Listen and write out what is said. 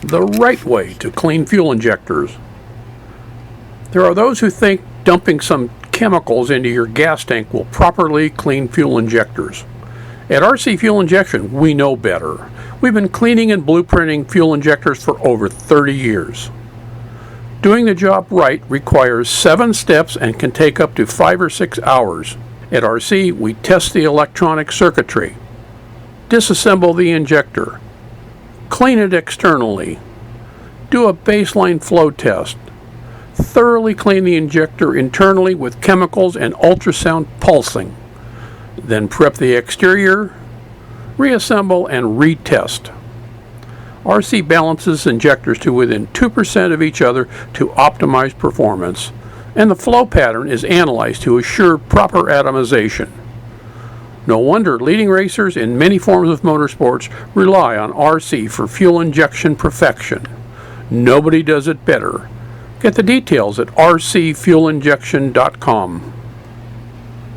the right way to clean fuel injectors. There are those who think dumping some chemicals into your gas tank will properly clean fuel injectors. At RC Fuel Injection, we know better. We've been cleaning and blueprinting fuel injectors for over 30 years. Doing the job right requires 7 steps and can take up to 5 or 6 hours. At RC, we test the electronic circuitry, disassemble the injector, clean it externally, do a baseline flow test, thoroughly clean the injector internally with chemicals and ultrasound pulsing, then prep the exterior, reassemble and retest. RC balances injectors to within 2% of each other to optimize performance, and the flow pattern is analyzed to assure proper atomization. No wonder leading racers in many forms of motorsports rely on RC for fuel injection perfection. Nobody does it better. Get the details at rcfuelinjection.com.